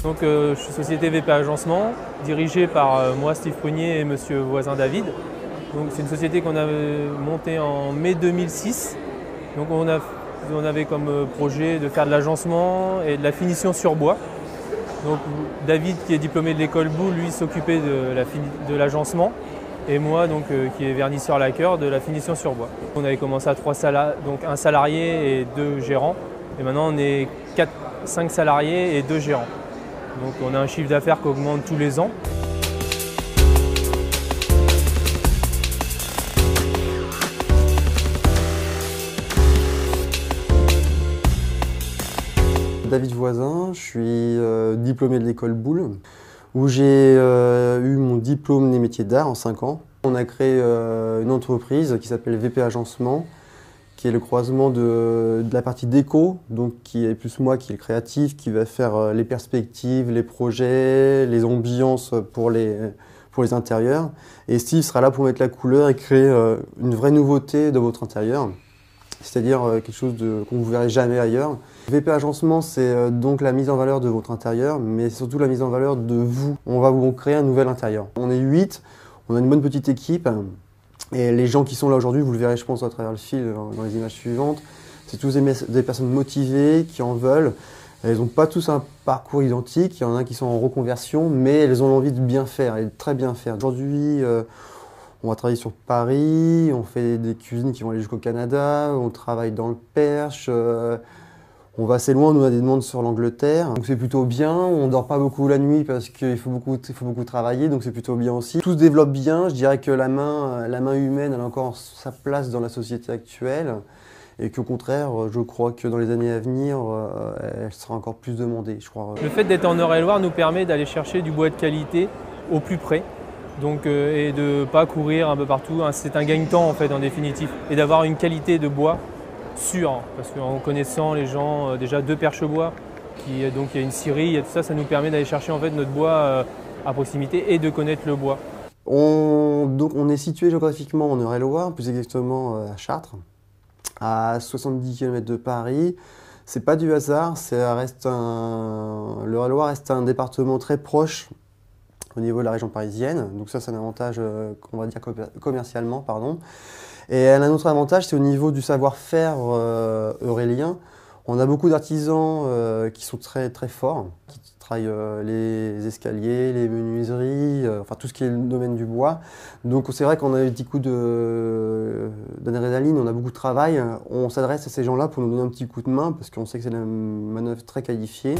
Donc, je suis société VP Agencement, dirigée par moi, Steve Prunier et monsieur Voisin David. Donc, c'est une société qu'on a montée en mai 2006. Donc, on avait comme projet de faire de l'agencement et de la finition sur bois. Donc, David, qui est diplômé de l'école Boulle, lui s'occupait de l'agencement. Et moi, donc, qui est vernisseur lacqueur, de la finition sur bois. On avait commencé à donc un salarié et 2 gérants. Et maintenant, on est 5 salariés et 2 gérants. Donc on a un chiffre d'affaires qui augmente tous les ans. David Voisin, je suis diplômé de l'école Boulle, où j'ai eu mon diplôme des métiers d'art en 5 ans. On a créé une entreprise qui s'appelle VP Agencement, qui est le croisement de la partie déco, donc qui est plus moi qui est le créatif, qui va faire les perspectives, les projets, les ambiances pour les intérieurs. Et Steve sera là pour mettre la couleur et créer une vraie nouveauté dans votre intérieur, c'est-à-dire quelque chose qu'on ne vous verrez jamais ailleurs. VP Agencement, c'est donc la mise en valeur de votre intérieur, mais surtout la mise en valeur de vous. On va vous créer un nouvel intérieur. On est 8, on a une bonne petite équipe. Et les gens qui sont là aujourd'hui, vous le verrez je pense à travers le fil dans les images suivantes, c'est tous des personnes motivées, qui en veulent. Elles n'ont pas tous un parcours identique, il y en a qui sont en reconversion, mais elles ont l'envie de bien faire et de très bien faire. Aujourd'hui, on va travailler sur Paris, on fait des cuisines qui vont aller jusqu'au Canada, on travaille dans le Perche, on va assez loin, on a des demandes sur l'Angleterre. Donc c'est plutôt bien, on ne dort pas beaucoup la nuit parce qu'il faut beaucoup travailler, donc c'est plutôt bien aussi. Tout se développe bien, je dirais que la main humaine elle a encore sa place dans la société actuelle et qu'au contraire, je crois que dans les années à venir, elle sera encore plus demandée, je crois. Le fait d'être en Eure-et-Loire nous permet d'aller chercher du bois de qualité au plus près. Donc, et de ne pas courir un peu partout, c'est un gagne-temps en fait en définitive. Et d'avoir une qualité de bois sûr, parce qu'en connaissant les gens, déjà 2 perche-bois, donc il y a une scierie, il y a tout ça, ça nous permet d'aller chercher en fait notre bois à proximité et de connaître le bois. Donc on est situé géographiquement en Eure-et-Loire, plus exactement à Chartres, à 70 km de Paris. C'est pas du hasard, l'Eure-et-Loire reste un département très proche au niveau de la région parisienne, donc ça c'est un avantage on va dire commercialement, pardon. Et elle a un autre avantage, c'est au niveau du savoir-faire eurélien. On a beaucoup d'artisans qui sont très forts, qui travaillent les escaliers, les menuiseries, enfin tout ce qui est le domaine du bois. Donc c'est vrai qu'on a des petits coups d'adrénaline, on a beaucoup de travail. On s'adresse à ces gens-là pour nous donner un petit coup de main parce qu'on sait que c'est une manœuvre très qualifiée.